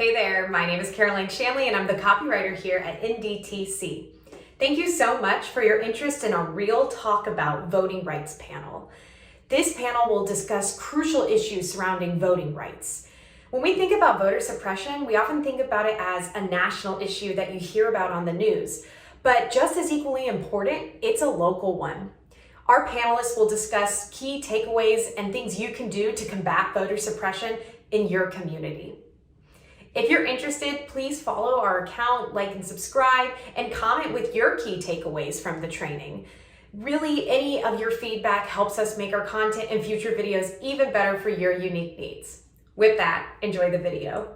Hey there, my name is Caroline Shanley and I'm the copywriter here at NDTC. Thank you so much for your interest in our Real Talk About Voting Rights panel. This panel will discuss crucial issues surrounding voting rights. When we think about voter suppression, we often think about it as a national issue that you hear about on the news. But just as equally important, it's a local one. Our panelists will discuss key takeaways and things you can do to combat voter suppression in your community. If you're interested, please follow our account, like and subscribe, and comment with your key takeaways from the training. Really, any of your feedback helps us make our content and future videos even better for your unique needs. With that, enjoy the video.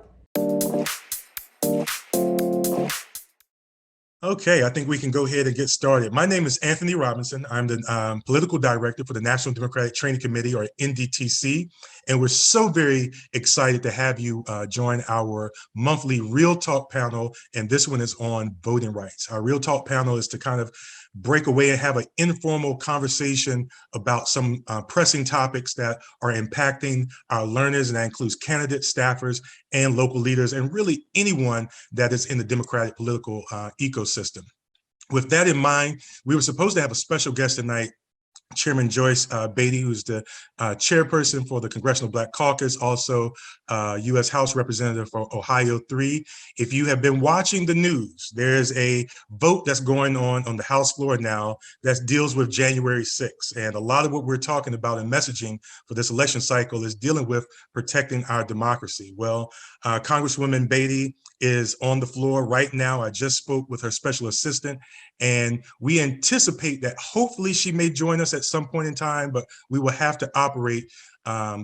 Okay, I think we can go ahead and get started. My name is Anthony Robinson. I'm the political director for the National Democratic Training Committee, or NDTC, and we're so very excited to have you join our monthly Real Talk panel, and this one is on voting rights. Our Real Talk panel is to kind of break away and have an informal conversation about some pressing topics that are impacting our learners, and that includes candidates, staffers, and local leaders, and really anyone that is in the democratic political ecosystem. With that in mind, we were supposed to have a special guest tonight, Chairman Joyce Beatty, who's the chairperson for the Congressional Black Caucus, also U.S. House Representative for Ohio 3. If you have been watching the news, there's a vote that's going on the House floor now that deals with January 6th. And a lot of what we're talking about in messaging for this election cycle is dealing with protecting our democracy. Well, Congresswoman Beatty is on the floor right now. I just spoke with her special assistant, and we anticipate that hopefully she may join us at some point in time, but we will have to operate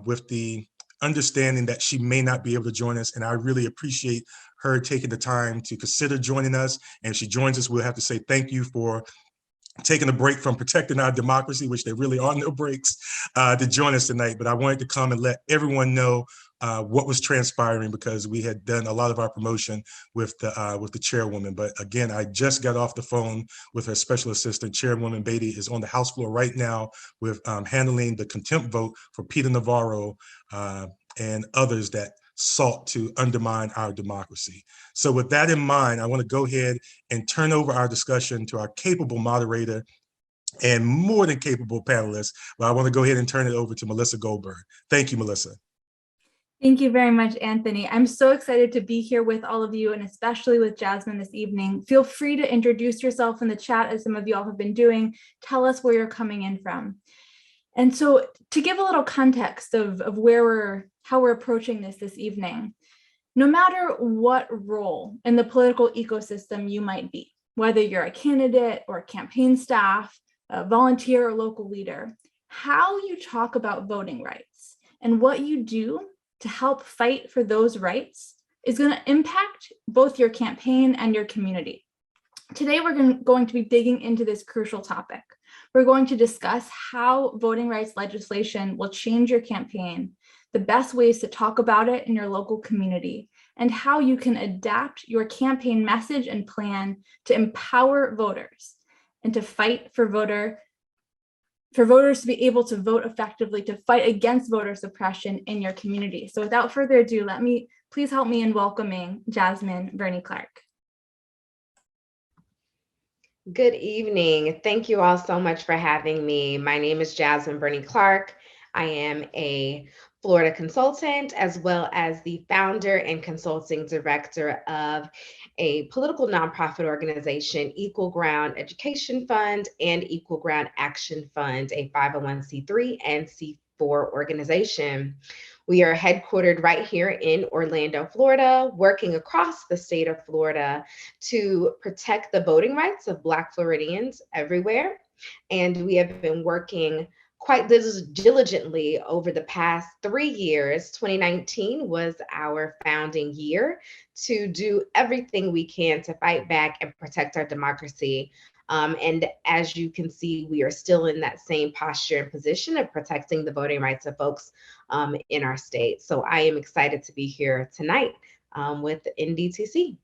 with the understanding that she may not be able to join us. And I really appreciate her taking the time to consider joining us. And if she joins us, we'll have to say thank you for taking a break from protecting our democracy, which there really are no breaks, to join us tonight. But I wanted to come and let everyone know what was transpiring, because we had done a lot of our promotion with the chairwoman. But again, I just got off the phone with her special assistant. Chairwoman Beatty is on the House floor right now with handling the contempt vote for Peter Navarro and others that sought to undermine our democracy. So with that in mind, I want to go ahead and turn over our discussion to our capable moderator and more than capable panelists. But I want to go ahead and turn it over to Melissa Goldberg. Thank you, Melissa. Thank you very much, Anthony. I'm so excited to be here with all of you, and especially with Jasmine this evening. Feel free to introduce yourself in the chat, as some of you all have been doing. Tell us where you're coming in from. And so, to give a little context of how we're approaching this evening, no matter what role in the political ecosystem you might be, whether you're a candidate or a campaign staff, a volunteer or local leader, how you talk about voting rights and what you do to help fight for those rights is going to impact both your campaign and your community. Today, we're going to be digging into this crucial topic. We're going to discuss how voting rights legislation will change your campaign, the best ways to talk about it in your local community, and how you can adapt your campaign message and plan to empower voters and to fight for voters to be able to vote effectively, to fight against voter suppression in your community. So without further ado, please help me in welcoming Jasmine Burney-Clark. Good evening. Thank you all so much for having me. My name is Jasmine Burney-Clark. I am a Florida consultant, as well as the founder and consulting director of a political nonprofit organization, Equal Ground Education Fund and Equal Ground Action Fund, a 501c3 and C4 organization. We are headquartered right here in Orlando, Florida, working across the state of Florida to protect the voting rights of Black Floridians everywhere. And we have been working quite diligently over the past 3 years. 2019 was our founding year to do everything we can to fight back and protect our democracy. And as you can see, we are still in that same posture and position of protecting the voting rights of folks in our state. So I am excited to be here tonight with NDTC.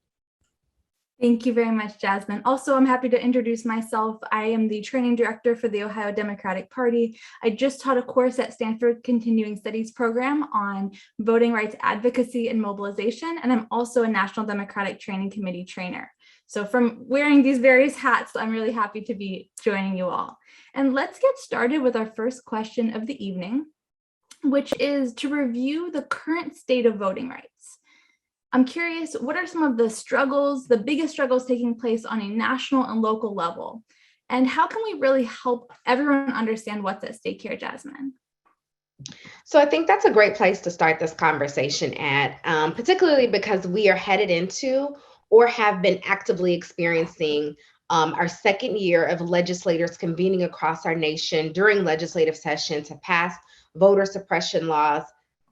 Thank you very much, Jasmine. Also, I'm happy to introduce myself. I am the training director for the Ohio Democratic Party. I just taught a course at Stanford Continuing Studies program on voting rights advocacy and mobilization, and I'm also a National Democratic Training Committee trainer. So from wearing these various hats, I'm really happy to be joining you all. And let's get started with our first question of the evening, which is to review the current state of voting rights. I'm curious, what are some of the struggles, the biggest struggles taking place on a national and local level? And how can we really help everyone understand what's at stake here, Jasmine? So I think that's a great place to start this conversation at, particularly because we are headed into or have been actively experiencing our second year of legislators convening across our nation during legislative session to pass voter suppression laws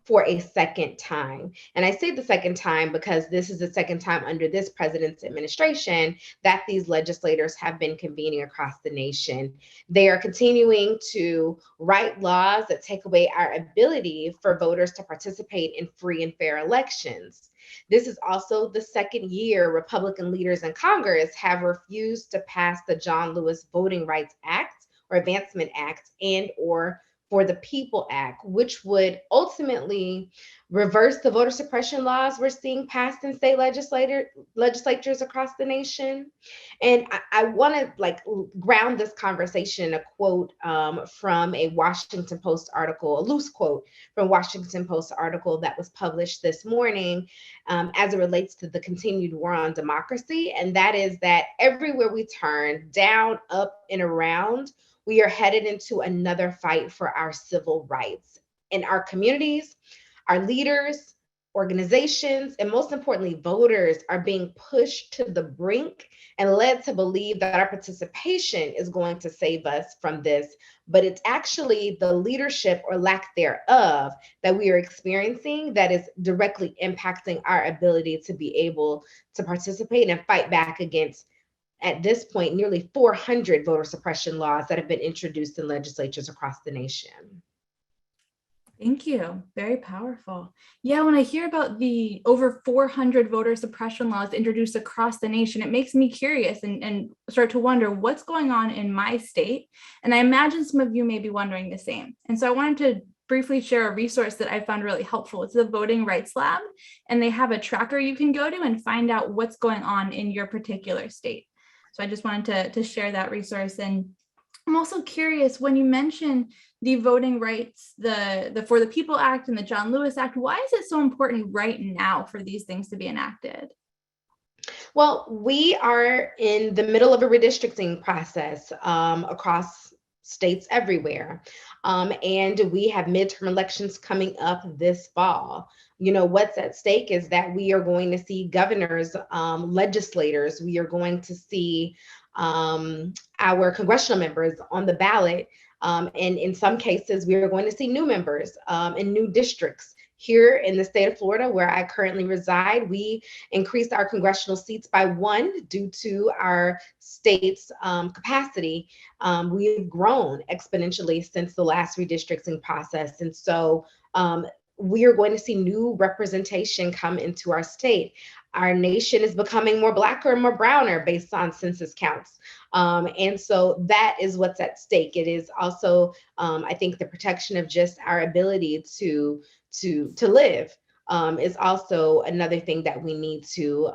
for a second time. And I say the second time because this is the second time under this president's administration that these legislators have been convening across the nation. They are continuing to write laws that take away our ability for voters to participate in free and fair elections. This is also the second year Republican leaders in Congress have refused to pass the John Lewis Voting Rights Act or Advancement Act and or for the People Act, which would ultimately reverse the voter suppression laws we're seeing passed in state legislatures across the nation. And I want to ground this conversation in a quote from a Washington Post article, a loose quote from Washington Post article that was published this morning as it relates to the continued war on democracy. And that is that everywhere we turn, down, up, and around, we are headed into another fight for our civil rights. In our communities, our leaders, organizations, and most importantly, voters are being pushed to the brink and led to believe that our participation is going to save us from this. But it's actually the leadership or lack thereof that we are experiencing that is directly impacting our ability to be able to participate and fight back against, at this point, nearly 400 voter suppression laws that have been introduced in legislatures across the nation. Thank you. Very powerful. Yeah, when I hear about the over 400 voter suppression laws introduced across the nation, it makes me curious and start to wonder what's going on in my state. And I imagine some of you may be wondering the same. And so I wanted to briefly share a resource that I found really helpful. It's the Voting Rights Lab, and they have a tracker you can go to and find out what's going on in your particular state. So I just wanted to share that resource. And I'm also curious, when you mention the voting rights, the For the People Act and the John Lewis Act, why is it so important right now for these things to be enacted? Well, we are in the middle of a redistricting process across states everywhere. And we have midterm elections coming up this fall. You know, what's at stake is that we are going to see governors, legislators, we are going to see our congressional members on the ballot. And in some cases, we are going to see new members in new districts. Here in the state of Florida, where I currently reside, we increased our congressional seats by 1 due to our state's capacity. We've grown exponentially since the last redistricting process. And so we are going to see new representation come into our state. Our nation is becoming more Black or more browner based on census counts. And so that is what's at stake. It is also, I think, the protection of just our ability to live is also another thing that we need to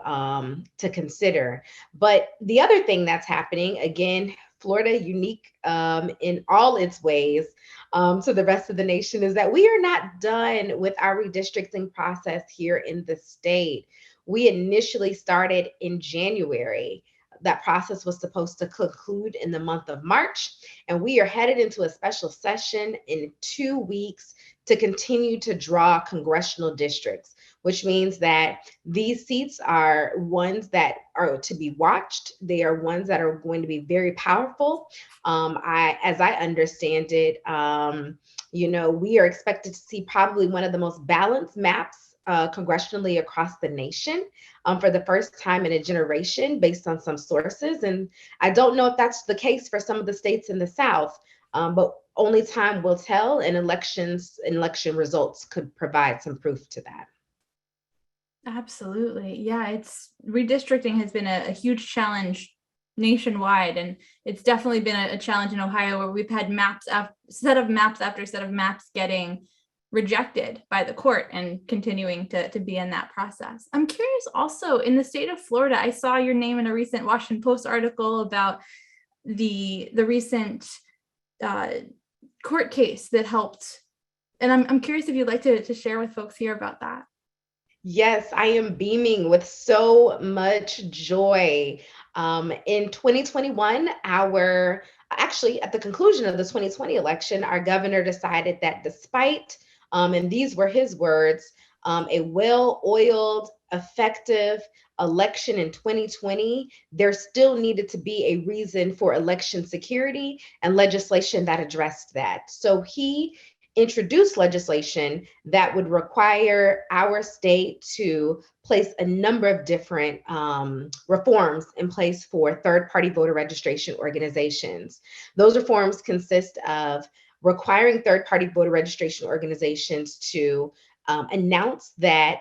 consider. But the other thing that's happening, again, Florida unique in all its ways to the rest of the nation, is that we are not done with our redistricting process here in the state. We initially started in January. That process was supposed to conclude in the month of March, and we are headed into a special session in 2 weeks to continue to draw congressional districts, which means that these seats are ones that are to be watched. They are ones that are going to be very powerful. As I understand it, we are expected to see probably one of the most balanced maps congressionally across the nation for the first time in a generation based on some sources. And I don't know if that's the case for some of the states in the South, but only time will tell, and election results could provide some proof to that. Absolutely. Yeah, it's redistricting has been a huge challenge nationwide, and it's definitely been a challenge in Ohio where we've had set of maps after set of maps getting rejected by the court and continuing to be in that process. I'm curious also, in the state of Florida, I saw your name in a recent Washington Post article about the recent uh, court case that helped. And I'm curious if you'd like to share with folks here about that. Yes, I am beaming with so much joy. In 2021, actually at the conclusion of the 2020 election, our governor decided that despite, and these were his words, a well-oiled, effective election in 2020, there still needed to be a reason for election security and legislation that addressed that. So he introduced legislation that would require our state to place a number of different reforms in place for third-party voter registration organizations. Those reforms consist of requiring third-party voter registration organizations to announce that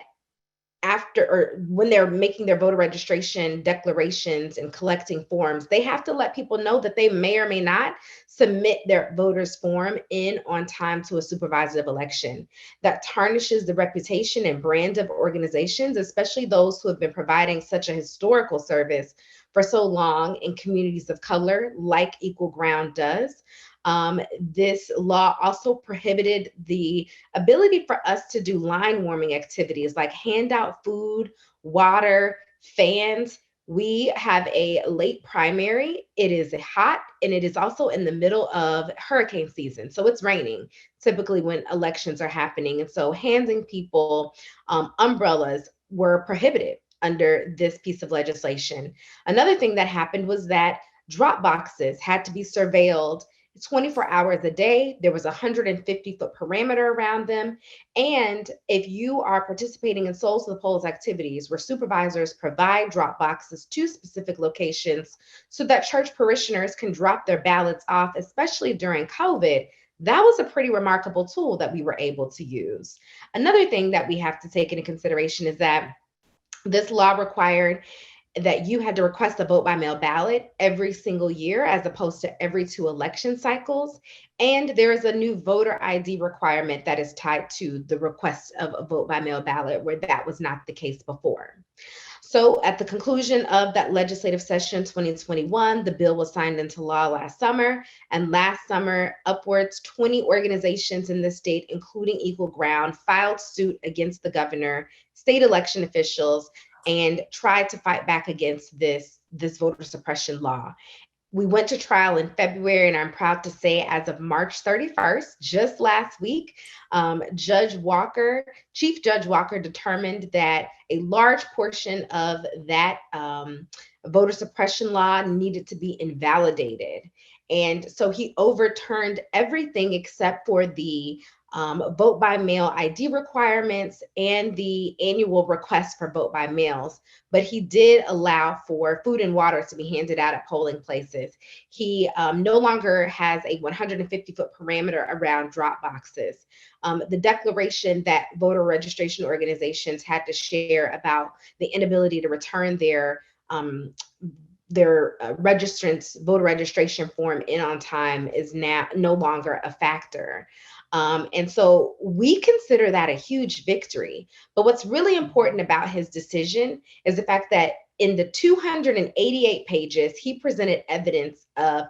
after or when they're making their voter registration declarations and collecting forms, they have to let people know that they may or may not submit their voters form in on time to a supervisor of election. That tarnishes the reputation and brand of organizations, especially those who have been providing such a historical service for so long in communities of color, like Equal Ground does. This law also prohibited the ability for us to do line warming activities like hand out food, water, fans. We have a late primary. It is hot and it is also in the middle of hurricane season. So it's raining typically when elections are happening. And so handing people umbrellas were prohibited under this piece of legislation. Another thing that happened was that drop boxes had to be surveilled 24 hours a day. There was a 150-foot perimeter around them. And if you are participating in Souls to the Polls activities where supervisors provide drop boxes to specific locations so that church parishioners can drop their ballots off, especially during COVID, that was a pretty remarkable tool that we were able to use. Another thing that we have to take into consideration is that this law required that you had to request a vote by mail ballot every single year as opposed to every 2 election cycles. And there is a new voter ID requirement that is tied to the request of a vote by mail ballot, where that was not the case before. So at the conclusion of that legislative session 2021, the bill was signed into law last summer. And last summer, upwards 20 organizations in the state, including Equal Ground, filed suit against the governor, state election officials, and tried to fight back against this voter suppression law. We went to trial in February, and I'm proud to say as of March 31st, just last week, Chief Judge Walker determined that a large portion of that voter suppression law needed to be invalidated. And so he overturned everything except for the vote by mail ID requirements and the annual request for vote by mails. But he did allow for food and water to be handed out at polling places. He no longer has a 150-foot parameter around drop boxes. The declaration that voter registration organizations had to share about the inability to return their registrants' voter registration form in on time is now no longer a factor. And so we consider that a huge victory. But what's really important about his decision is the fact that in the 288 pages, he presented evidence of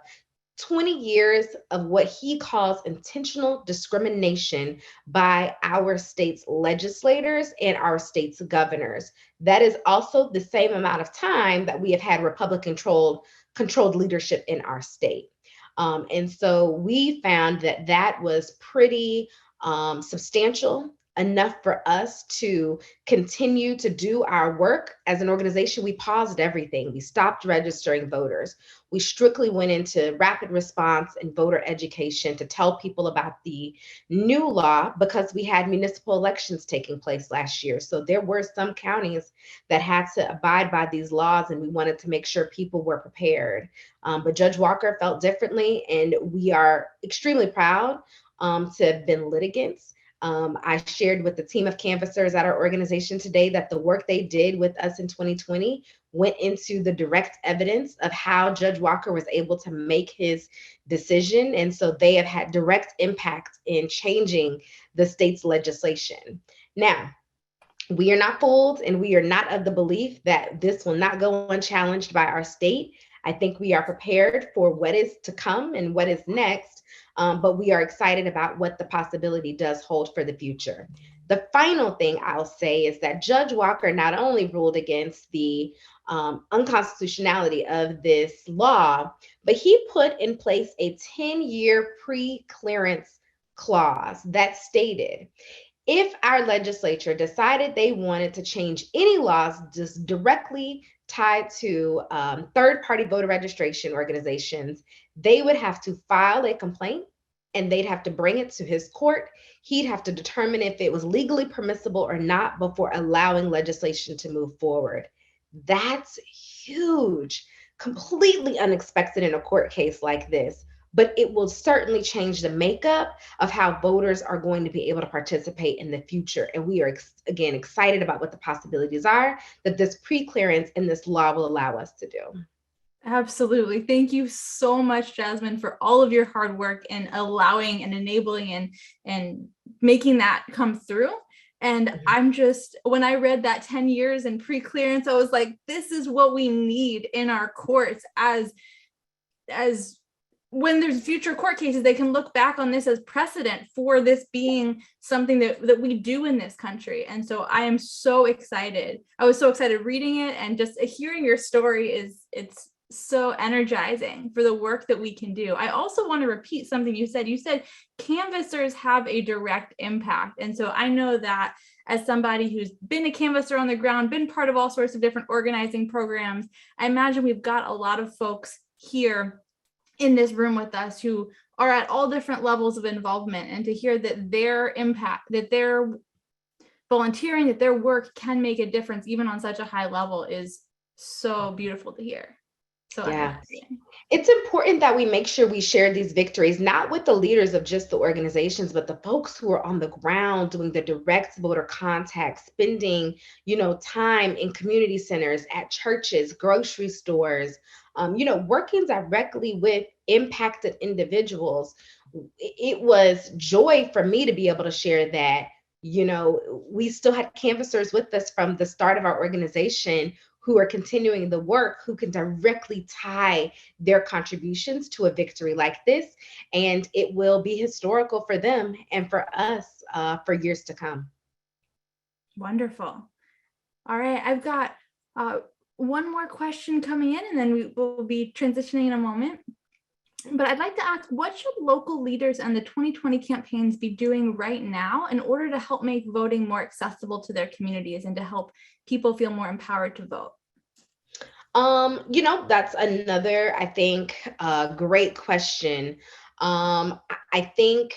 20 years of what he calls intentional discrimination by our state's legislators and our state's governors. That is also the same amount of time that we have had Republican-controlled leadership in our state. And so we found that that was pretty substantial, enough for us to continue to do our work. As an organization, we paused everything. We stopped registering voters. We strictly went into rapid response and voter education to tell people about the new law because we had municipal elections taking place last year. So there were some counties that had to abide by these laws, and we wanted to make sure people were prepared. But Judge Walker felt differently, and we are extremely proud to have been litigants I shared with the team of canvassers at our organization today that the work they did with us in 2020 went into the direct evidence of how Judge Walker was able to make his decision. And so they have had direct impact in changing the state's legislation. Now, we are not fooled, and we are not of the belief that this will not go unchallenged by our state. I think we are prepared for what is to come and what is next, but we are excited about what the possibility does hold for the future. The final thing I'll say is that Judge Walker not only ruled against the unconstitutionality of this law, but he put in place a 10-year pre-clearance clause that stated, if our legislature decided they wanted to change any laws just directly tied to third-party voter registration organizations, they would have to file a complaint and they'd have to bring it to his court. He'd have to determine if it was legally permissible or not before allowing legislation to move forward. That's huge, completely unexpected in a court case like this, but it will certainly change the makeup of how voters are going to be able to participate in the future. And we are, again, excited about what the possibilities are that this pre-clearance and this law will allow us to do. Absolutely. Thank you so much, Jasmine, for all of your hard work in allowing and enabling and making that come through. And I'm just, when I read that 10 years and pre-clearance, I was like, this is what we need in our courts as when there's future court cases, they can look back on this as precedent for this being something that we do in this country. And so I am so excited. I was so excited reading it, and just hearing your story it's so energizing for the work that we can do. I also want to repeat something you said. You said canvassers have a direct impact. And so I know that as somebody who's been a canvasser on the ground, been part of all sorts of different organizing programs, I imagine we've got a lot of folks here in this room with us who are at all different levels of involvement, and to hear that their impact, that their volunteering, that their work can make a difference even on such a high level is so beautiful to hear. So yeah, it's important that we make sure we share these victories, not with the leaders of just the organizations, but the folks who are on the ground doing the direct voter contact, spending, time in community centers, at churches, grocery stores, working directly with impacted individuals. It was joy for me to be able to share that, we still had canvassers with us from the start of our organization who are continuing the work, who can directly tie their contributions to a victory like this. And it will be historical for them and for us for years to come. Wonderful. All right, I've got one more question coming in, and then we will be transitioning in a moment. But I'd like to ask, what should local leaders and the 2020 campaigns be doing right now in order to help make voting more accessible to their communities and to help people feel more empowered to vote? That's another, I think, great question. I think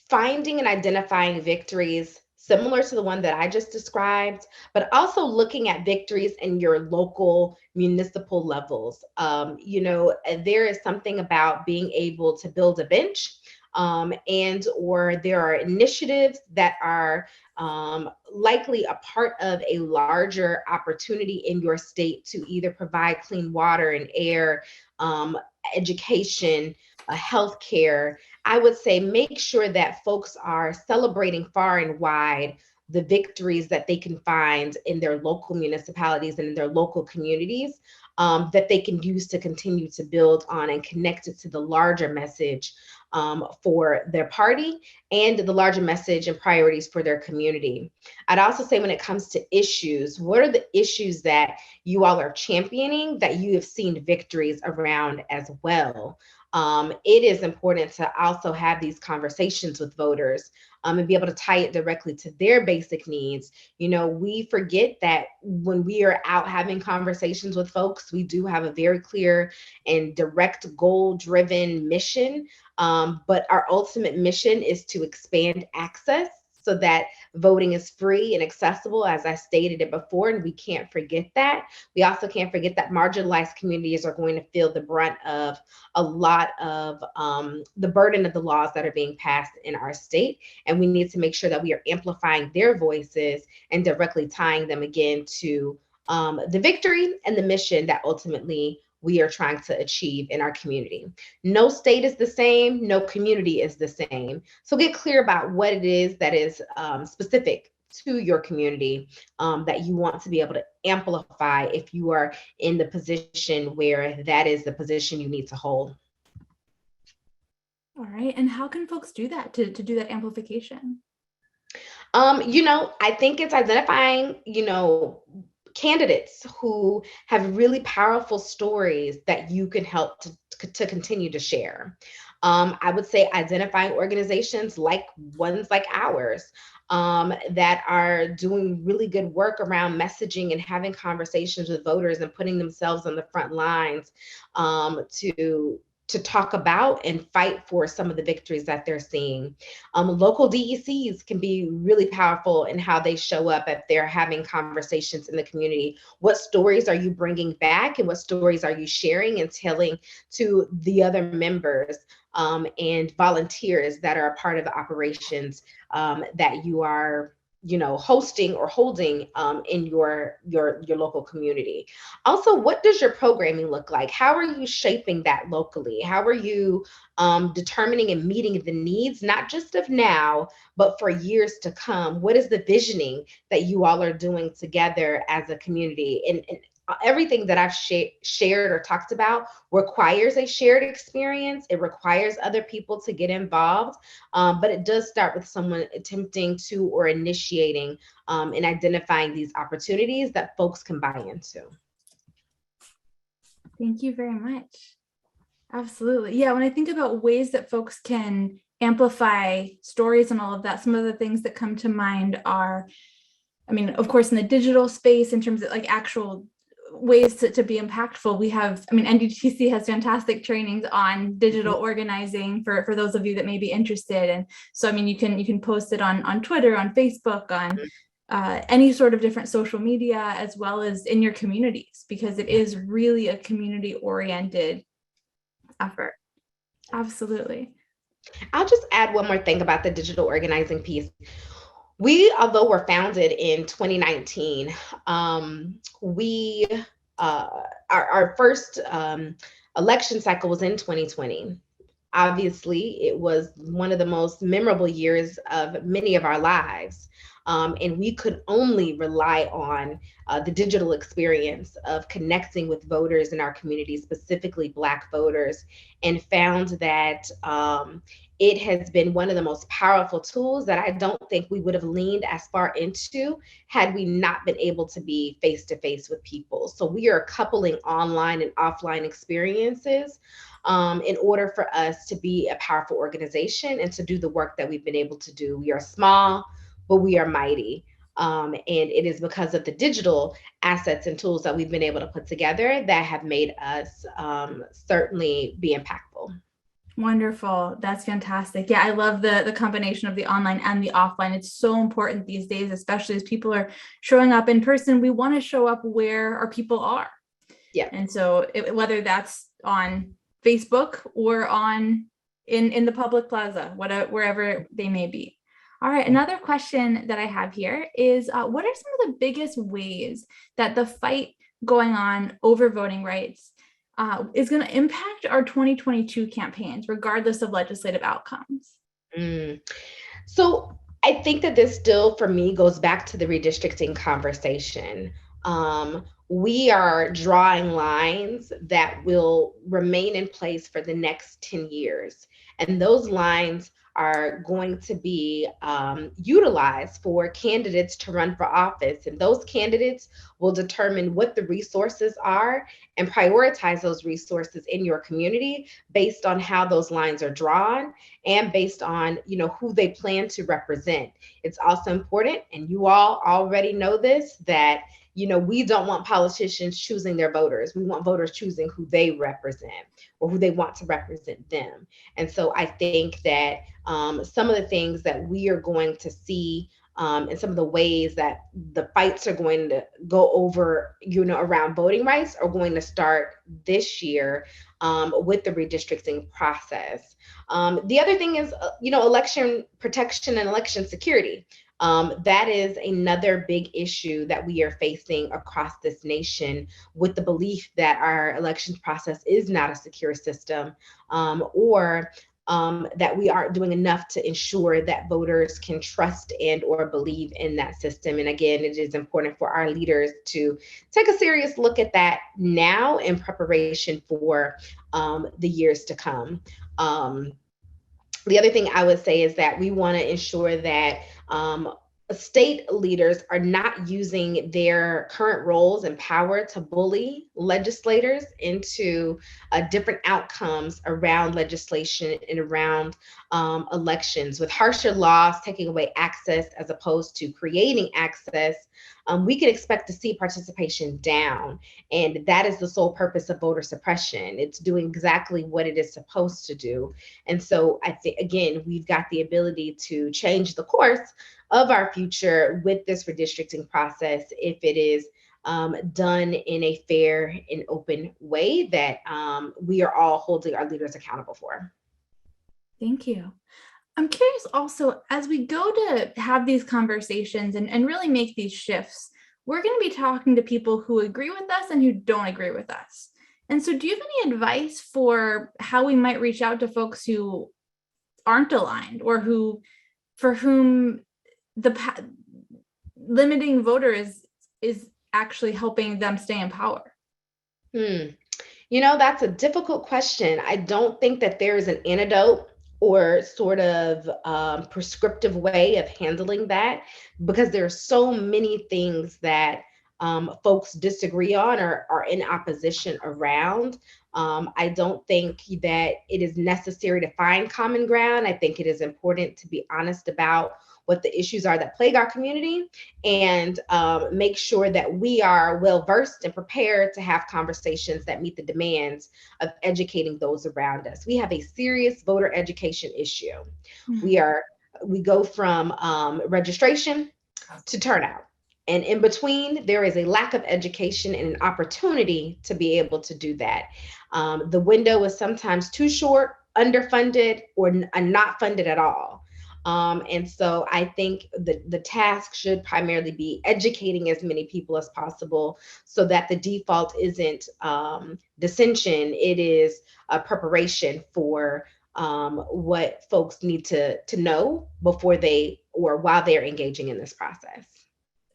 finding and identifying victories similar to the one that I just described, but also looking at victories in your local municipal levels. There is something about being able to build a bench, or there are initiatives that are likely a part of a larger opportunity in your state to either provide clean water and air, education, healthcare. I would say make sure that folks are celebrating far and wide the victories that they can find in their local municipalities and in their local communities, that they can use to continue to build on and connect it to the larger message for their party and the larger message and priorities for their community. I'd also say when it comes to issues, what are the issues that you all are championing that you have seen victories around as well? It is important to also have these conversations with voters and be able to tie it directly to their basic needs. We forget that when we are out having conversations with folks, we do have a very clear and direct goal-driven mission, but our ultimate mission is to expand access so that voting is free and accessible, as I stated it before, and we can't forget that. We also can't forget that marginalized communities are going to feel the brunt of a lot of the burden of the laws that are being passed in our state, and we need to make sure that we are amplifying their voices and directly tying them again to the victory and the mission that ultimately we are trying to achieve in our community. No state is the same, no community is the same. So get clear about what it is that is specific to your community that you want to be able to amplify if you are in the position where that is the position you need to hold. All right, and how can folks do that to do that amplification? I think it's identifying, candidates who have really powerful stories that you can help to continue to share. I would say identifying organizations like ones like ours that are doing really good work around messaging and having conversations with voters and putting themselves on the front lines to talk about and fight for some of the victories that they're seeing. Local DECs can be really powerful in how they show up if they're having conversations in the community. What stories are you bringing back and what stories are you sharing and telling to the other members and volunteers that are a part of the operations that you are hosting or holding in your local community. Also, what does your programming look like? How are you shaping that locally? How are you determining and meeting the needs, not just of now, but for years to come? What is the visioning that you all are doing together as a community? And everything that I've shared or talked about requires a shared experience. It requires other people to get involved, but it does start with someone attempting to or initiating and identifying these opportunities that folks can buy into. Thank you very much. Absolutely. Yeah, when I think about ways that folks can amplify stories and all of that, some of the things that come to mind are, of course, in the digital space, in terms of like actual ways to be impactful, we have, NDTC has fantastic trainings on digital organizing for those of you that may be interested. And so, you can post it on Twitter, on Facebook, on any sort of different social media, as well as in your communities, because it is really a community oriented effort. Absolutely. I'll just add one more thing about the digital organizing piece. Although we're founded in 2019, our first election cycle was in 2020. Obviously, it was one of the most memorable years of many of our lives. And we could only rely on the digital experience of connecting with voters in our community, specifically Black voters, and found that it has been one of the most powerful tools that I don't think we would have leaned as far into had we not been able to be face-to-face with people. So we are coupling online and offline experiences in order for us to be a powerful organization and to do the work that we've been able to do. We are small, but we are mighty. And it is because of the digital assets and tools that we've been able to put together that have made us certainly be impactful. Wonderful. That's fantastic. Yeah, I love the combination of the online and the offline. It's so important these days, especially as people are showing up in person. We want to show up where our people are. Yeah. And so whether that's on Facebook or in the public plaza, wherever they may be. All right, another question that I have here is, what are some of the biggest ways that the fight going on over voting rights is going to impact our 2022 campaigns, regardless of legislative outcomes? So I think that this still, for me, goes back to the redistricting conversation. We are drawing lines that will remain in place for the next 10 years. And those lines are going to be utilized for candidates to run for office. And those candidates will determine what the resources are and prioritize those resources in your community based on how those lines are drawn and based on, who they plan to represent. It's also important, and you all already know this, that we don't want politicians choosing their voters. We want voters choosing who they represent or who they want to represent them. And so I think that some of the things that we are going to see and some of the ways that the fights are going to go over, around voting rights are going to start this year with the redistricting process. The other thing is, election protection and election security. That is another big issue that we are facing across this nation, with the belief that our elections process is not a secure system, or that we aren't doing enough to ensure that voters can trust and or believe in that system. And again, it is important for our leaders to take a serious look at that now in preparation for the years to come. The other thing I would say is that we want to ensure that state leaders are not using their current roles and power to bully legislators into different outcomes around legislation and around elections. With harsher laws taking away access as opposed to creating access, we can expect to see participation down. And that is the sole purpose of voter suppression. It's doing exactly what it is supposed to do. And so I think, again, we've got the ability to change the course of our future with this redistricting process if it is done in a fair and open way that we are all holding our leaders accountable for. Thank you. I'm curious also, as we go to have these conversations and really make these shifts, we're going to be talking to people who agree with us and who don't agree with us. And so do you have any advice for how we might reach out to folks who aren't aligned, or for whom limiting voters is actually helping them stay in power? That's a difficult question. I don't think that there is an antidote or sort of prescriptive way of handling that, because there are so many things that folks disagree on or are in opposition around. I don't think that it is necessary to find common ground. I think it is important to be honest about what the issues are that plague our community, and make sure that we are well versed and prepared to have conversations that meet the demands of educating those around us. We have a serious voter education issue. Mm-hmm. We go from registration to turnout. And in between, there is a lack of education and an opportunity to be able to do that. The window is sometimes too short, underfunded, or not funded at all. And so I think the task should primarily be educating as many people as possible, so that the default isn't dissension, it is a preparation for what folks need to know before while they're engaging in this process.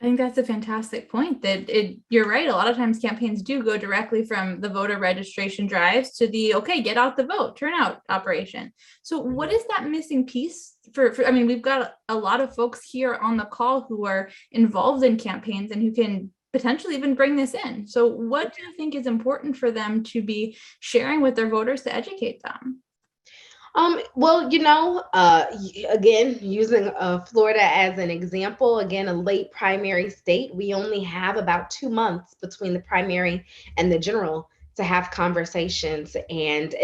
I think that's a fantastic point, that you're right. A lot of times campaigns do go directly from the voter registration drives to the, okay, get out the vote, turnout operation. So what is that missing piece for we've got a lot of folks here on the call who are involved in campaigns and who can potentially even bring this in. So what do you think is important for them to be sharing with their voters to educate them? Well, again, using Florida as an example, again, a late primary state, we only have about 2 months between the primary and the general to have conversations. And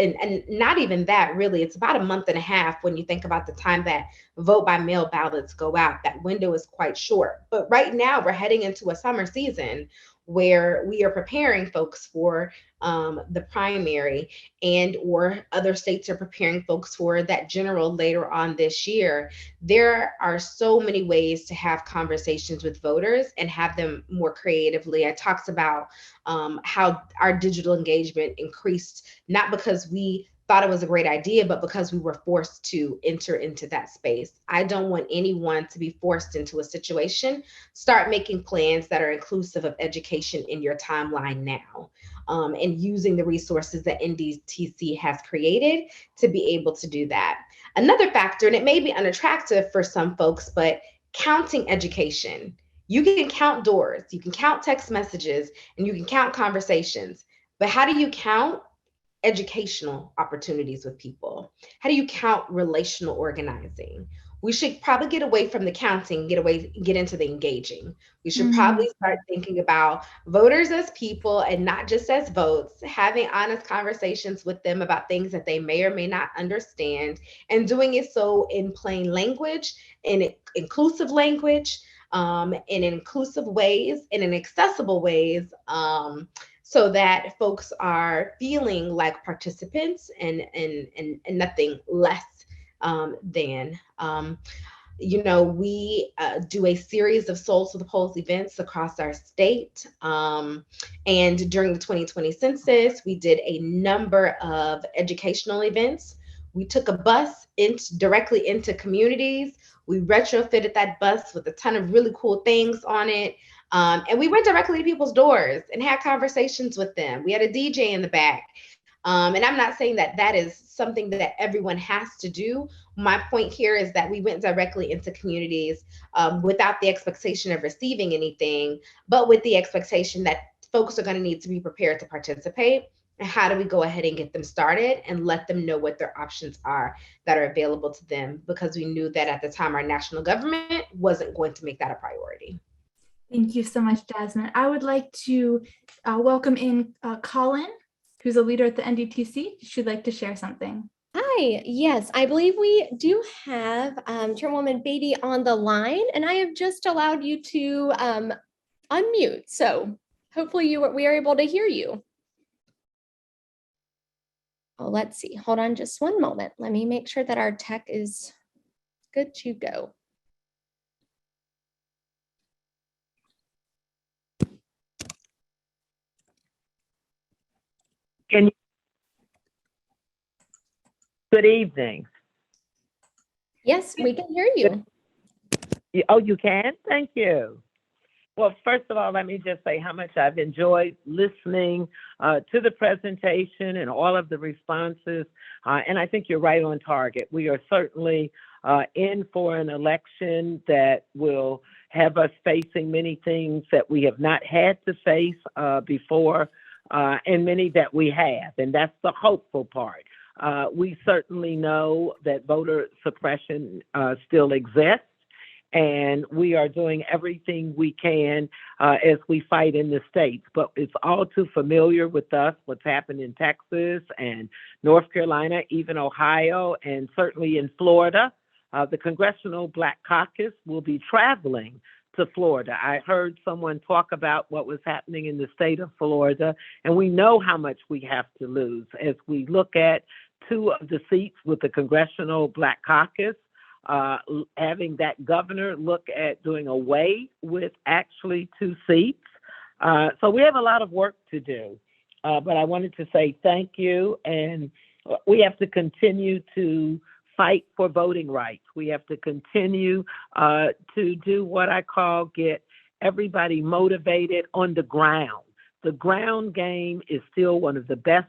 not even that, really, it's about a month and a half when you think about the time that vote by mail ballots go out. That window is quite short. But right now we're heading into a summer season where we are preparing folks for the primary, and or other states are preparing folks for that general later on this year. There are so many ways to have conversations with voters and have them more creatively. I talked about how our digital engagement increased, not because we thought it was a great idea, but because we were forced to enter into that space. I don't want anyone to be forced into a situation. Start making plans that are inclusive of education in your timeline now, and using the resources that NDTC has created to be able to do that. Another factor, and it may be unattractive for some folks, but counting education. You can count doors, you can count text messages, and you can count conversations, but how do you count educational opportunities with people? How do you count relational organizing? we should probably get away from the counting, get into the engaging. We should probably start thinking about voters as people and not just as votes, having honest conversations with them about things that they may or may not understand, and doing it so in plain language, in inclusive language, in inclusive ways, and in accessible ways, so that folks are feeling like participants and nothing less than. We do a series of Souls to the Polls events across our state. And during the 2020 census, we did a number of educational events. We took a bus directly into communities. We retrofitted that bus with a ton of really cool things on it. And we went directly to people's doors and had conversations with them. We had a DJ in the back. And I'm not saying that that is something that everyone has to do. My point here is that we went directly into communities without the expectation of receiving anything, but with the expectation that folks are going to need to be prepared to participate. And how do we go ahead and get them started and let them know what their options are that are available to them? Because we knew that at the time our national government wasn't going to make that a priority. Thank you so much, Jasmine. I would like to welcome in Colin, who's a leader at the NDTC. She'd like to share something. Hi, yes, I believe we do have Chairwoman Beatty on the line, and I have just allowed you to unmute. So hopefully we are able to hear you. Oh, let's see. Hold on just one moment. Let me make sure that our tech is good to go. Good evening. Yes, we can hear you. Oh, you can? Thank you. Well, first of all, let me just say how much I've enjoyed listening to the presentation and all of the responses. And I think you're right on target. We are certainly in for an election that will have us facing many things that we have not had to face before, and many that we have. And that's the hopeful part. We certainly know that voter suppression still exists, and we are doing everything we can as we fight in the states. But it's all too familiar with us, what's happened in Texas and North Carolina, even Ohio, and certainly in Florida. The Congressional Black Caucus will be traveling to Florida. I heard someone talk about what was happening in the state of Florida, and we know how much we have to lose as we look at 2 of the seats with the Congressional Black Caucus, having that governor look at doing away with actually 2 seats. So we have a lot of work to do, but I wanted to say thank you, and we have to continue to fight for voting rights. We have to continue to do what I call get everybody motivated on the ground. The ground game is still one of the best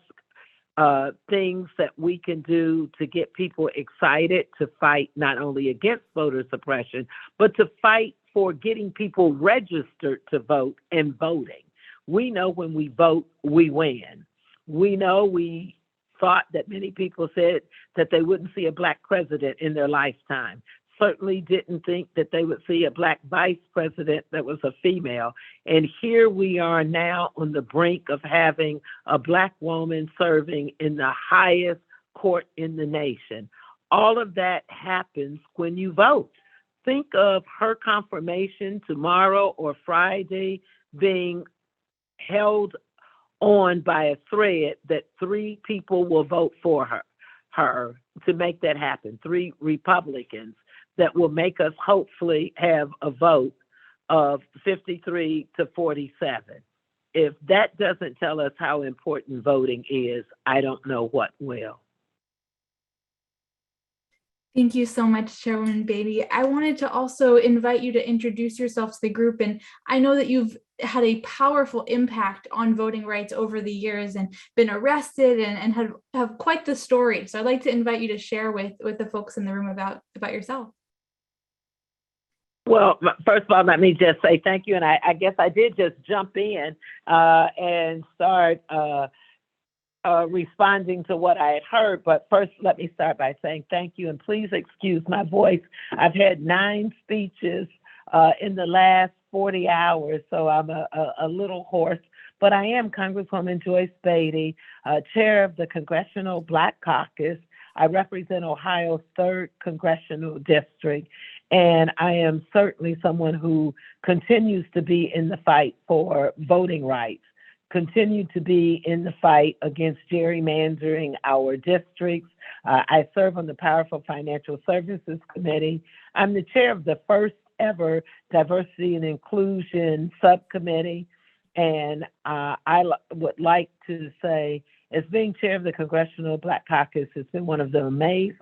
things that we can do to get people excited to fight not only against voter suppression, but to fight for getting people registered to vote and voting. We know when we vote, we win. We know we thought that many people said that they wouldn't see a Black president in their lifetime. Certainly didn't think that they would see a Black vice president that was a female. And here we are now on the brink of having a Black woman serving in the highest court in the nation. All of that happens when you vote. Think of her confirmation tomorrow or Friday being held on by a thread that 3 people will vote for her to make that happen, 3 Republicans that will make us hopefully have a vote of 53 to 47. If that doesn't tell us how important voting is, I don't know what will. Thank you so much, Chairwoman Beatty. I wanted to also invite you to introduce yourself to the group. And I know that you've had a powerful impact on voting rights over the years and been arrested and have quite the story. So I'd like to invite you to share with the folks in the room about yourself. Well, first of all, let me just say thank you. And I guess I did just jump in and start responding to what I had heard. But first, let me start by saying thank you, and please excuse my voice. I've had 9 speeches in the last 40 hours, so I'm a little hoarse. But I am Congresswoman Joyce Beatty, chair of the Congressional Black Caucus. I represent Ohio's 3rd Congressional District, and I am certainly someone who continues to be in the fight for voting rights, continue to be in the fight against gerrymandering our districts. I serve on the powerful Financial Services Committee. I'm the chair of the first ever Diversity and Inclusion Subcommittee. And would like to say, as being chair of the Congressional Black Caucus, it's been one of the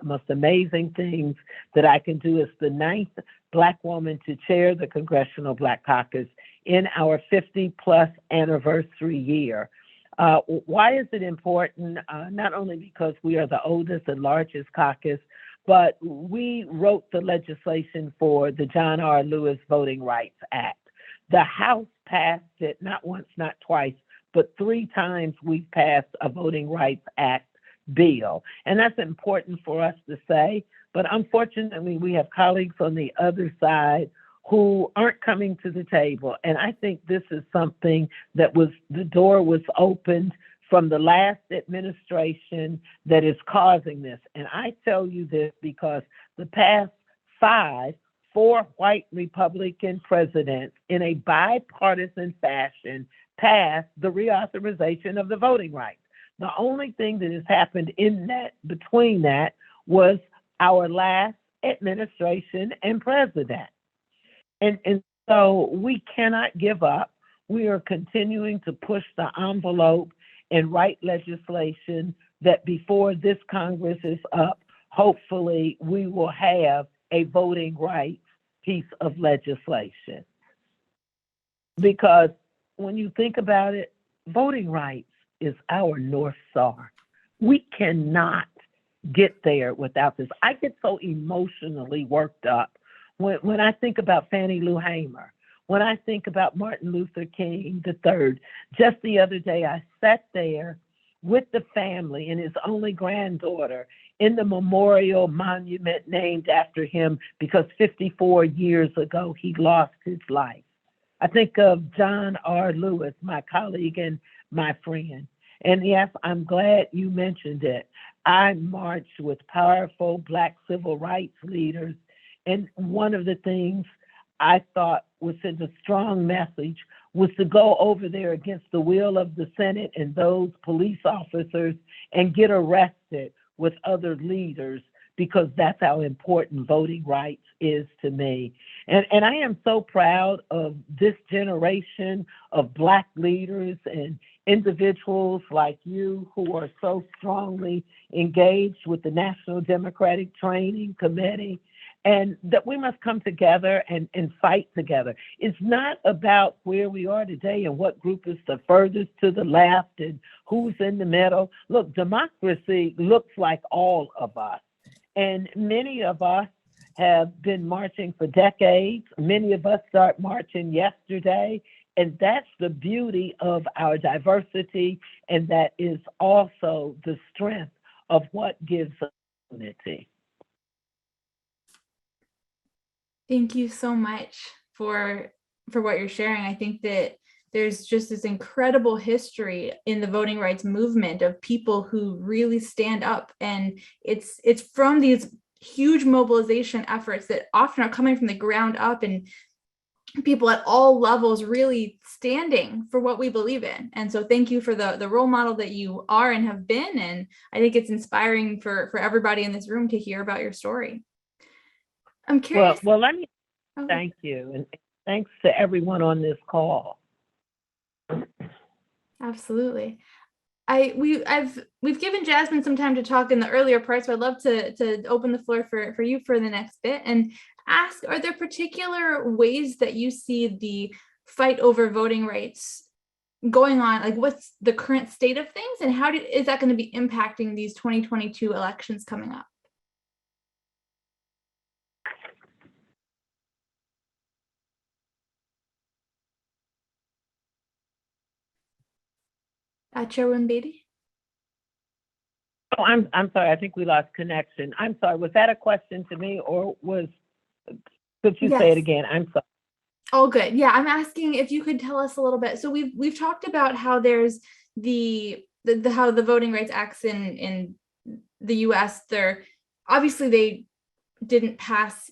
most amazing things that I can do as the 9th Black woman to chair the Congressional Black Caucus in our 50-plus anniversary year. Why is it important? Not only because we are the oldest and largest caucus, but we wrote the legislation for the John R. Lewis Voting Rights Act. The House passed it not once, not twice, but 3 times we've passed a Voting Rights Act bill. And that's important for us to say. But unfortunately, we have colleagues on the other side who aren't coming to the table. And I think this is something that the door was opened from the last administration that is causing this. And I tell you this because the past 4 white Republican presidents in a bipartisan fashion passed the reauthorization of the voting rights. The only thing that has happened between that was our last administration and president. And so we cannot give up. We are continuing to push the envelope and write legislation that before this Congress is up, hopefully we will have a voting rights piece of legislation. Because when you think about it, voting rights is our North Star. We cannot get there without this. I get so emotionally worked up when I think about Fannie Lou Hamer, when I think about Martin Luther King III. Just the other day, I sat there with the family and his only granddaughter in the memorial monument named after him because 54 years ago, he lost his life. I think of John R. Lewis, my colleague and my friend. And yes, I'm glad you mentioned it. I marched with powerful Black civil rights leaders. And one of the things I thought was such a strong message was to go over there against the will of the Senate and those police officers and get arrested with other leaders, because that's how important voting rights is to me. And I am so proud of this generation of Black leaders and individuals like you who are so strongly engaged with the National Democratic Training Committee, and that we must come together and fight together. It's not about where we are today and what group is the furthest to the left and who's in the middle. Look, democracy looks like all of us. And many of us have been marching for decades. Many of us start marching yesterday. And that's the beauty of our diversity. And that is also the strength of what gives us unity. Thank you so much for what you're sharing. I think that there's just this incredible history in the voting rights movement of people who really stand up, and it's from these huge mobilization efforts that often are coming from the ground up, and people at all levels really standing for what we believe in. And so thank you for the role model that you are and have been, and I think it's inspiring for everybody in this room to hear about your story. I'm curious. Well, let me thank you, and thanks to everyone on this call. Absolutely. We've given Jasmine some time to talk in the earlier part, so I'd love to open the floor for you for the next bit and ask, are there particular ways that you see the fight over voting rights going on? Like, what's the current state of things, and how is that going to be impacting these 2022 elections coming up? Chairwoman Beatty? Oh, I'm sorry. I think we lost connection. I'm sorry. Was that a question to me, or could you say it Yes. again? I'm sorry. All good. Yeah, I'm asking if you could tell us a little bit. So we've talked about how there's how the Voting Rights Acts in the US, they're obviously they didn't pass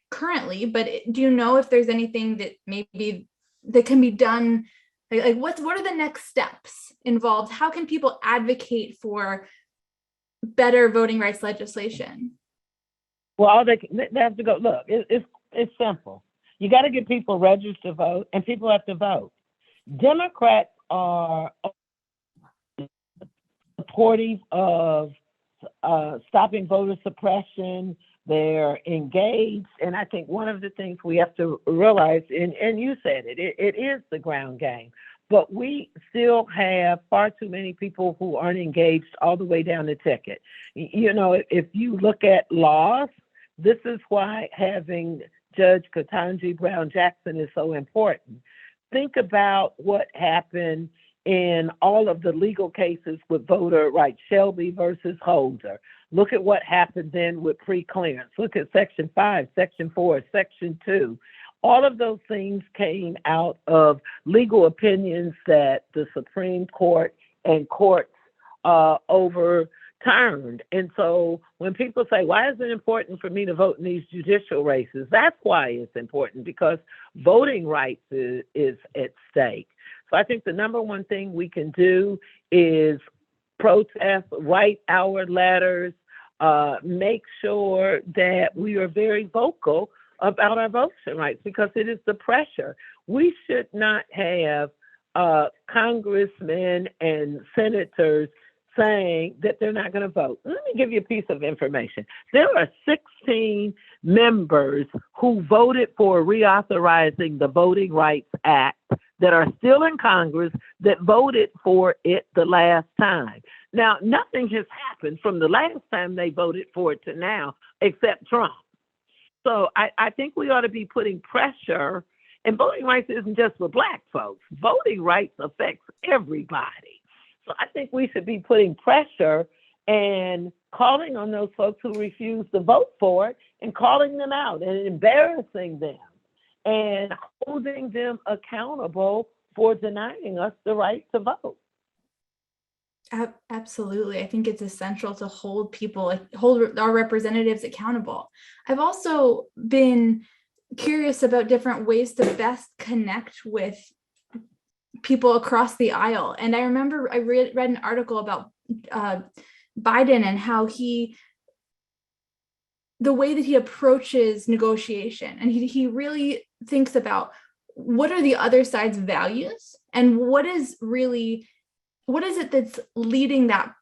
currently, but do you know if there's anything that maybe that can be done? Like what are the next steps involved? How can people advocate for better voting rights legislation? Well, they have to go. Look, it's simple. You got to get people registered to vote, and people have to vote. Democrats are supportive of stopping voter suppression. They're engaged, and I think one of the things we have to realize, and you said it is the ground game, but we still have far too many people who aren't engaged all the way down the ticket. You know, if you look at laws, this is why having Judge Ketanji Brown Jackson is so important. Think about what happened in all of the legal cases with voter rights, Shelby versus Holder. Look at what happened then with pre-clearance. Look at Section 5, Section 4, Section 2. All of those things came out of legal opinions that the Supreme Court and courts overturned. And so when people say, why is it important for me to vote in these judicial races? That's why it's important, because voting rights is at stake. So I think the number one thing we can do is protest, write our letters, make sure that we are very vocal about our voting rights, because it is the pressure. We should not have congressmen and senators saying that they're not going to vote. Let me give you a piece of information. There are 16 members who voted for reauthorizing the Voting Rights Act that are still in Congress that voted for it the last time. Now, nothing has happened from the last time they voted for it to now, except Trump. So I think we ought to be putting pressure, and voting rights isn't just for Black folks. Voting rights affects everybody. So I think we should be putting pressure and calling on those folks who refuse to vote for it and calling them out and embarrassing them and holding them accountable for denying us the right to vote. Absolutely. I think it's essential to hold our representatives accountable. I've also been curious about different ways to best connect with people across the aisle. And I remember I read an article about Biden and how the way that he approaches negotiation, and he really thinks about what are the other side's values and what is it that's leading that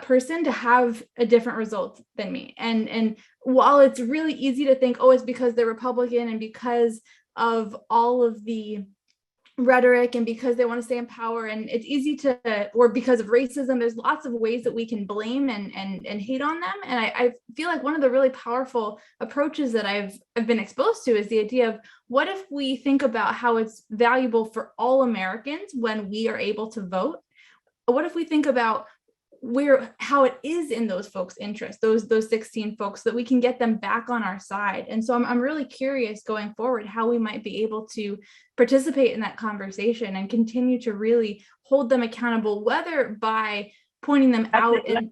person to have a different result than me. And while it's really easy to think, oh, it's because they're Republican and because of all of the rhetoric and because they want to stay in power, and it's easy or because of racism, there's lots of ways that we can blame and hate on them. And I feel like one of the really powerful approaches that I've been exposed to is the idea of, what if we think about how it's valuable for all Americans when we are able to vote? What if we think about how it is in those folks' interest, those 16 folks, so that we can get them back on our side? And so I'm really curious going forward how we might be able to participate in that conversation and continue to really hold them accountable, whether by pointing them out and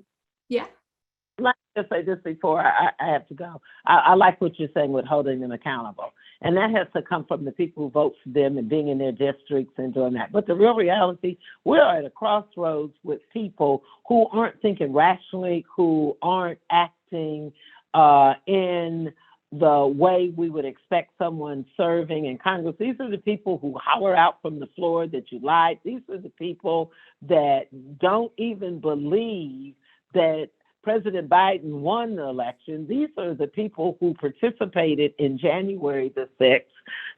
Let me just say this before I have to go. I like what you're saying with holding them accountable. And that has to come from the people who vote for them and being in their districts and doing that. But the real reality, we're at a crossroads with people who aren't thinking rationally, who aren't acting in the way we would expect someone serving in Congress. These are the people who holler out from the floor that you lied. These are the people that don't even believe that President Biden won the election. These are the people who participated in January the 6th.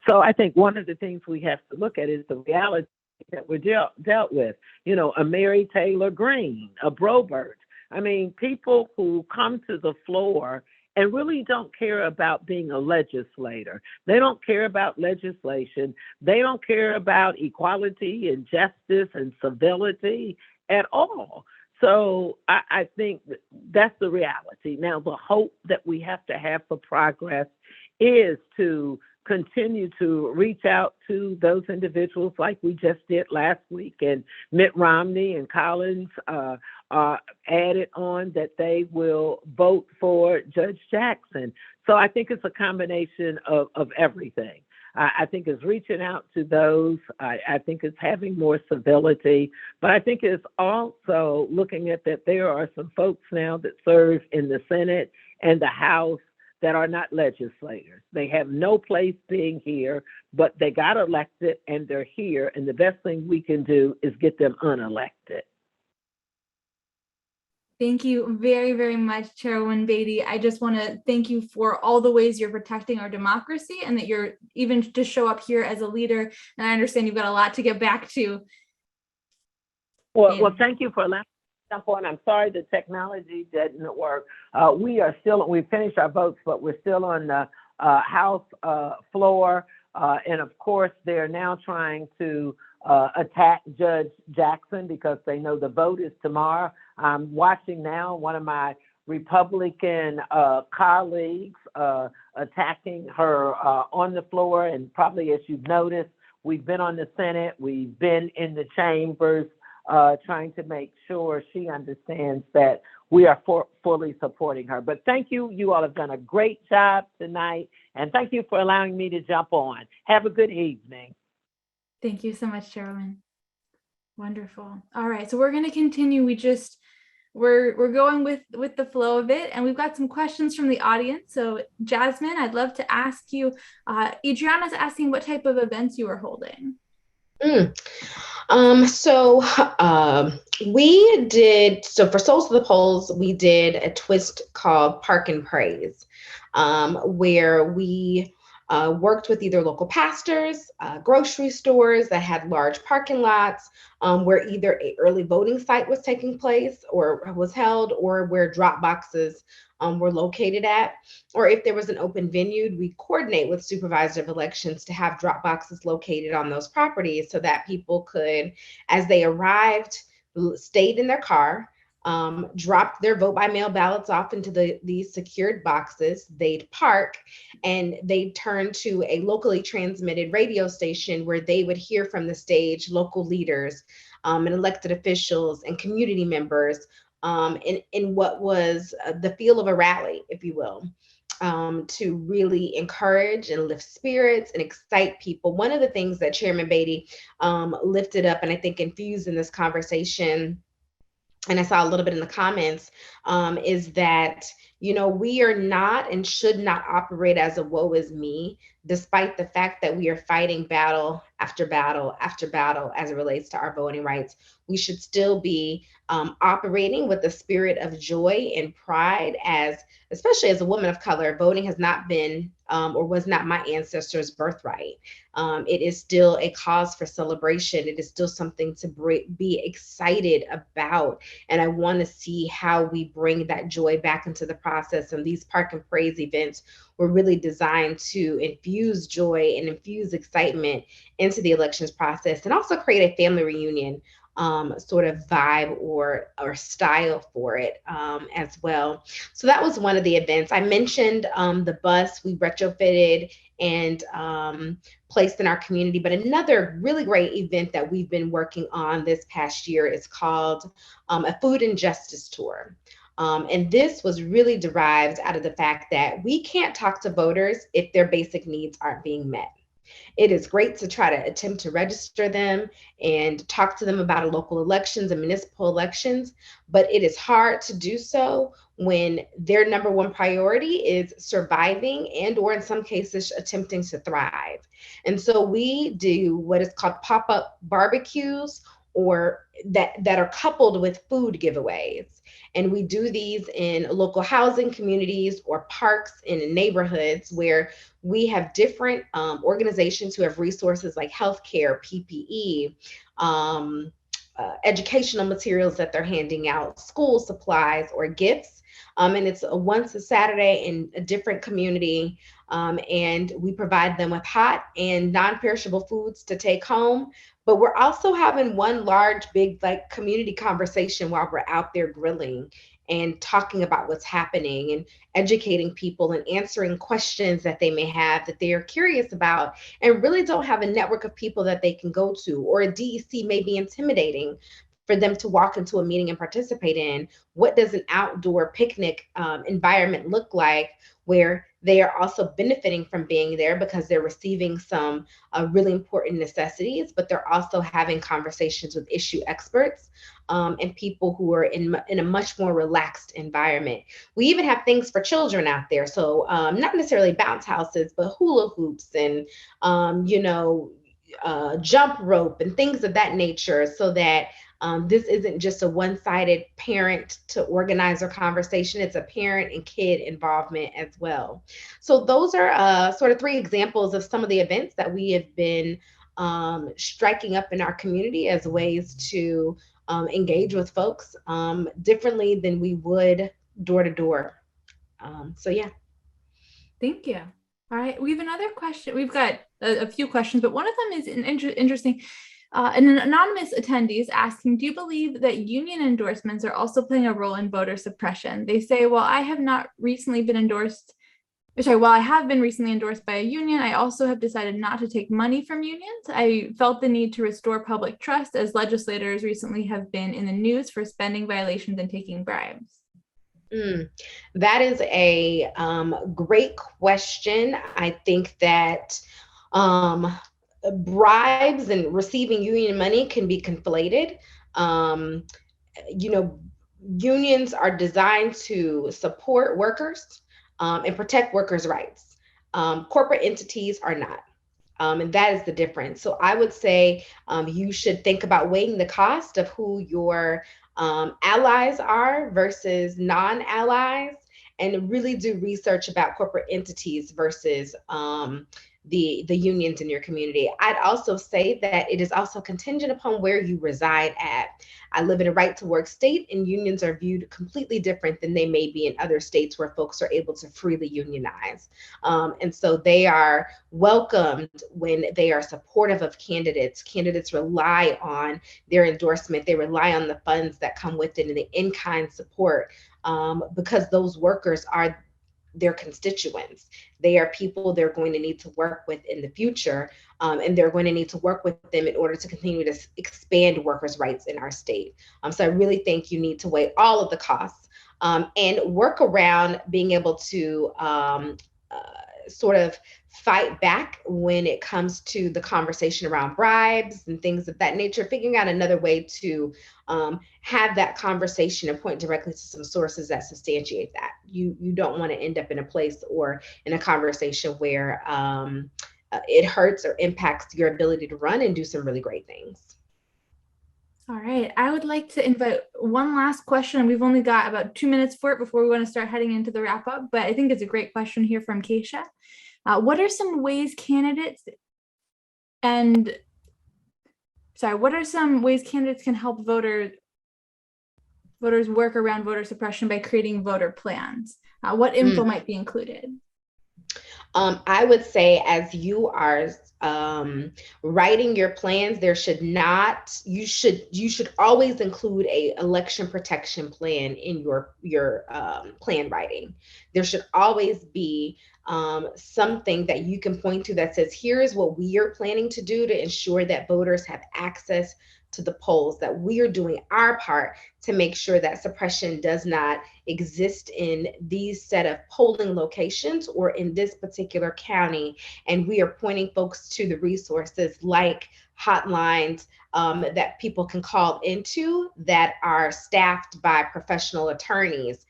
So I think one of the things we have to look at is the reality that we're dealt with. You know, a Mary Taylor Greene, a Broberg. I mean, people who come to the floor and really don't care about being a legislator. They don't care about legislation. They don't care about equality and justice and civility at all. So I think that's the reality. Now, the hope that we have to have for progress is to continue to reach out to those individuals like we just did last week, and Mitt Romney and Collins added on that they will vote for Judge Jackson. So I think it's a combination of everything. I think it's reaching out to those. I think it's having more civility, but I think it's also looking at that there are some folks now that serve in the Senate and the House that are not legislators. They have no place being here, but they got elected and they're here. And the best thing we can do is get them unelected. Thank you very, very much, Chairwoman Beatty. I just want to thank you for all the ways you're protecting our democracy and that you're even to show up here as a leader. And I understand you've got a lot to get back to. Well, thank you for allowing me to jump on. I'm sorry the technology didn't work. We finished our votes, but we're still on the House floor. And of course, they're now trying to attack Judge Jackson because they know the vote is tomorrow. I'm watching now one of my Republican colleagues attacking her on the floor. And probably as you've noticed, we've been on the Senate, we've been in the chambers trying to make sure she understands that we are fully supporting her. But thank you. You all have done a great job tonight. And thank you for allowing me to jump on. Have a good evening. Thank you so much, Chairwoman. Wonderful. All right, so we're going to continue. We're going with the flow of it, and we've got some questions from the audience. So Jasmine, I'd love to ask you, Adriana's asking what type of events you are holding. We did, for Souls to the Polls, we did a twist called Park and Praise, where we worked with either local pastors, grocery stores that had large parking lots, where either an early voting site was taking place or was held, or where drop boxes were located at, or if there was an open venue, we coordinate with supervisor of elections to have drop boxes located on those properties so that people could, as they arrived, stayed in their car, dropped their vote by mail ballots off into these secured boxes, they'd park, and they'd turn to a locally transmitted radio station where they would hear from the stage local leaders and elected officials and community members in what was the feel of a rally, if you will, to really encourage and lift spirits and excite people. One of the things that Chairman Beatty lifted up and I think infused in this conversation, and I saw a little bit in the comments, is that, we are not and should not operate as a woe is me, despite the fact that we are fighting battle after battle after battle as it relates to our voting rights. We should still be operating with the spirit of joy and pride, especially as a woman of color. Voting has not been or was not my ancestors' birthright. It is still a cause for celebration. It is still something to be excited about. And I want to see how we bring that joy back into the process. And these Park and Praise events were really designed to infuse joy and infuse excitement into the elections process, and also create a family reunion sort of vibe or style for it as well. So that was one of the events. I mentioned the bus we retrofitted and placed in our community, but another really great event that we've been working on this past year is called a food and justice tour. And this was really derived out of the fact that we can't talk to voters if their basic needs aren't being met. It is great to try to attempt to register them and talk to them about local elections and municipal elections, but it is hard to do so when their number one priority is surviving and, or in some cases, attempting to thrive. And so we do what is called pop-up barbecues, or that are coupled with food giveaways. And we do these in local housing communities or parks in neighborhoods where we have different organizations who have resources like healthcare, PPE, educational materials that they're handing out, school supplies or gifts. And it's once a Saturday in a different community. And we provide them with hot and non-perishable foods to take home. But we're also having one large, big, like community conversation while we're out there grilling and talking about what's happening and educating people and answering questions that they may have that they are curious about and really don't have a network of people that they can go to, or a DEC may be intimidating for them to walk into a meeting and participate in. What does an outdoor picnic environment look like where they are also benefiting from being there because they're receiving some really important necessities, but they're also having conversations with issue experts and people who are in a much more relaxed environment. We even have things for children out there. So not necessarily bounce houses, but hula hoops and, jump rope and things of that nature, so that this isn't just a one-sided parent to organizer conversation. It's a parent and kid involvement as well. So those are sort of 3 examples of some of the events that we have been striking up in our community as ways to engage with folks differently than we would door to door. So yeah. Thank you. All right, we have another question. We've got a few questions, but one of them is interesting. An anonymous attendee is asking, do you believe that union endorsements are also playing a role in voter suppression? They say, well, I have recently been endorsed by a union, I also have decided not to take money from unions. I felt the need to restore public trust, as legislators recently have been in the news for spending violations and taking bribes. That is a great question. I think that bribes and receiving union money can be conflated. Unions are designed to support workers and protect workers' rights. Corporate entities are not. And that is the difference. So I would say you should think about weighing the cost of who your allies are versus non-allies, and really do research about corporate entities versus the unions in your community. I'd also say that it is also contingent upon where you reside at. I live in a right to work state, and unions are viewed completely different than they may be in other states where folks are able to freely unionize. And so they are welcomed when they are supportive of candidates. Candidates rely on their endorsement. They rely on the funds that come with it and the in-kind support because those workers are their constituents. They are people they're going to need to work with in the future, and they're going to need to work with them in order to continue to expand workers' rights in our state. So I really think you need to weigh all of the costs and work around being able to sort of fight back when it comes to the conversation around bribes and things of that nature, figuring out another way to have that conversation and point directly to some sources that substantiate that. You don't want to end up in a place or in a conversation where it hurts or impacts your ability to run and do some really great things. All right, I would like to invite one last question. We've only got about 2 minutes for it before we want to start heading into the wrap up, but I think it's a great question here from Keisha. What are some ways candidates can help voters work around voter suppression by creating voter plans? What info might be included? I would say, as you are writing your plans, you should always include a election protection plan in your plan writing. There should always be something that you can point to that says, here is what we are planning to do to ensure that voters have access to the polls, that we are doing our part to make sure that suppression does not exist in these set of polling locations or in this particular county. And we are pointing folks to the resources like hotlines that people can call into that are staffed by professional attorneys.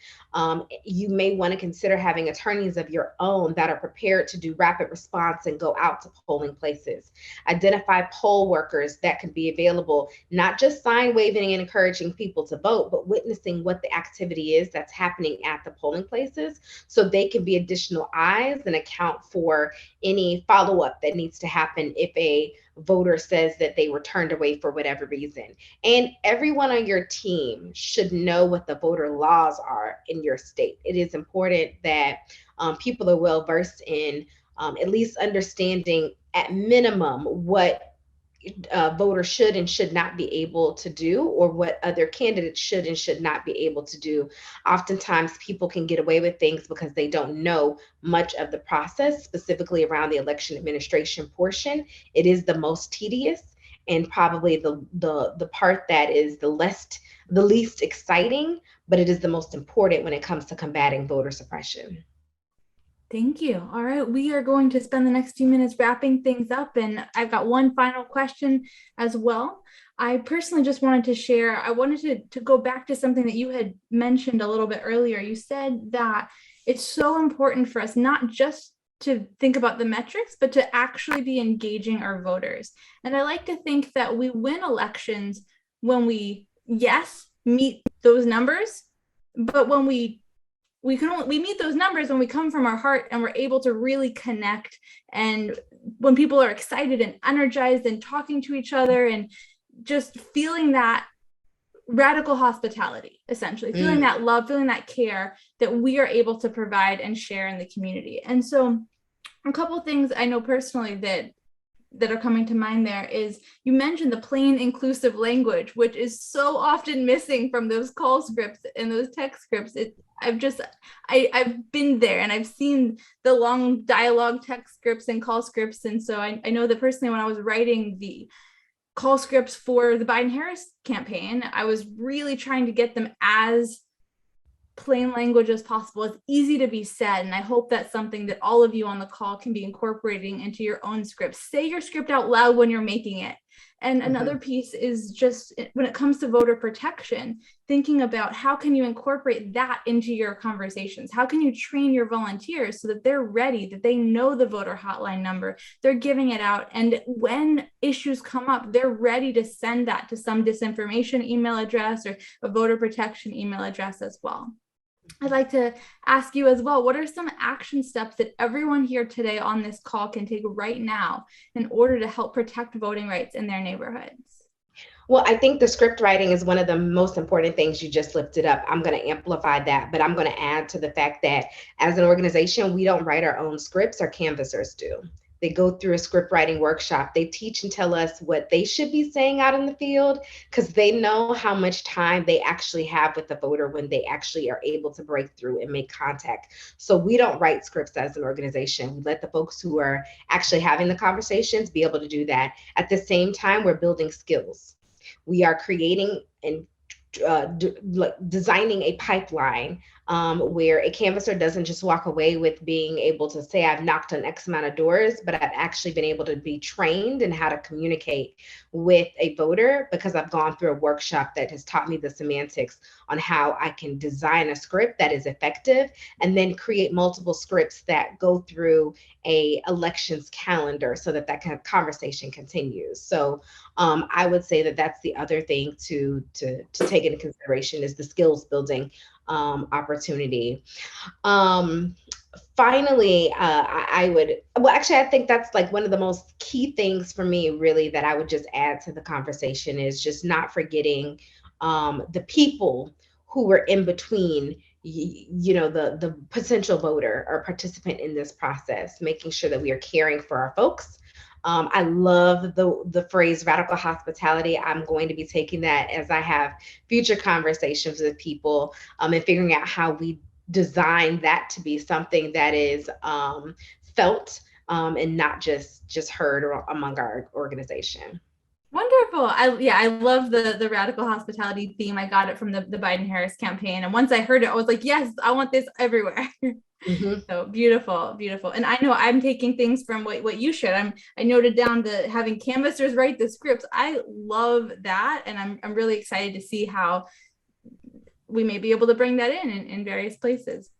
You may want to consider having attorneys of your own that are prepared to do rapid response and go out to polling places. Identify poll workers that could be available, not just sign waving and encouraging people to vote, but witnessing what the activity is that's happening at the polling places, so they can be additional eyes and account for any follow-up that needs to happen if a voter says that they were turned away for whatever reason. And everyone on your team should know what the voter laws are in your state. It is important that people are well versed in at least understanding at minimum what voters should and should not be able to do, or what other candidates should and should not be able to do. Oftentimes people can get away with things because they don't know much of the process, specifically around the election administration portion. It is the most tedious and probably the part that is the least exciting, but it is the most important when it comes to combating voter suppression. Thank you. All right, we are going to spend the next few minutes wrapping things up, and I've got one final question as well. I personally just wanted to share, I wanted to go back to something that you had mentioned a little bit earlier. You said that it's so important for us not just to think about the metrics, but to actually be engaging our voters. And I like to think that we win elections when we, yes, meet those numbers, but when we meet those numbers when we come from our heart and we're able to really connect, and when people are excited and energized and talking to each other and just feeling that radical hospitality, essentially feeling that love, feeling that care that we are able to provide and share in the community. And so a couple of things I know personally that are coming to mind there is, you mentioned the plain inclusive language, which is so often missing from those call scripts and those text scripts. I've been there and I've seen the long dialogue text scripts and call scripts. And so I know that personally, when I was writing the call scripts for the Biden-Harris campaign, I was really trying to get them as plain language as possible. It's easy to be said. And I hope that's something that all of you on the call can be incorporating into your own script. Say your script out loud when you're making it. And another piece is just when it comes to voter protection, thinking about how can you incorporate that into your conversations? How can you train your volunteers so that they're ready, that they know the voter hotline number, they're giving it out. And when issues come up, they're ready to send that to some disinformation email address or a voter protection email address as well. I'd like to ask you as well, what are some action steps that everyone here today on this call can take right now in order to help protect voting rights in their neighborhoods? Well, I think the script writing is one of the most important things you just lifted up. I'm going to amplify that, but I'm going to add to the fact that as an organization, we don't write our own scripts, our canvassers do. They go through a script writing workshop. They teach and tell us what they should be saying out in the field, because they know how much time they actually have with the voter when they actually are able to break through and make contact. So we don't write scripts as an organization. We let the folks who are actually having the conversations be able to do that. At the same time, we're building skills. We are creating and designing a pipeline where a canvasser doesn't just walk away with being able to say, I've knocked on X amount of doors, but I've actually been able to be trained in how to communicate with a voter because I've gone through a workshop that has taught me the semantics on how I can design a script that is effective and then create multiple scripts that go through a elections calendar so that kind of conversation continues. So I would say that that's the other thing to take into consideration is the skills building opportunity. Finally, I think that's like one of the most key things for me, really, that I would just add to the conversation is just not forgetting the people who were in between, the potential voter or participant in this process, making sure that we are caring for our folks. I love the phrase radical hospitality. I'm going to be taking that as I have future conversations with people and figuring out how we design that to be something that is felt and not just heard among our organization. Wonderful. I love the radical hospitality theme. I got it from the Biden-Harris campaign. And once I heard it, I was like, yes, I want this everywhere. Mm-hmm. So beautiful, beautiful. And I know I'm taking things from what you shared. I noted down having canvassers write the scripts. I love that. And I'm really excited to see how we may be able to bring that in various places.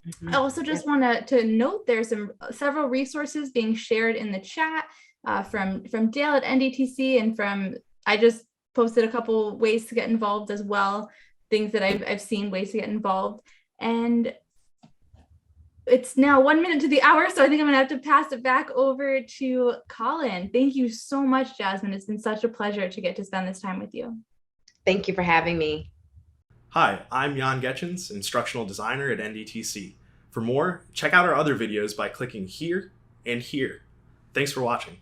Mm-hmm. I also just want to note there's several resources being shared in the chat from Dale at NDTC, and I just posted a couple ways to get involved as well, things that I've seen ways to get involved. And It's now 1 minute to the hour, so I think I'm gonna have to pass it back over to Colin. Thank you so much, Jasmine. It's been such a pleasure to get to spend this time with you. Thank you for having me. Hi, I'm Jan Getchins, instructional designer at NDTC. For more, check out our other videos by clicking here and here. Thanks for watching.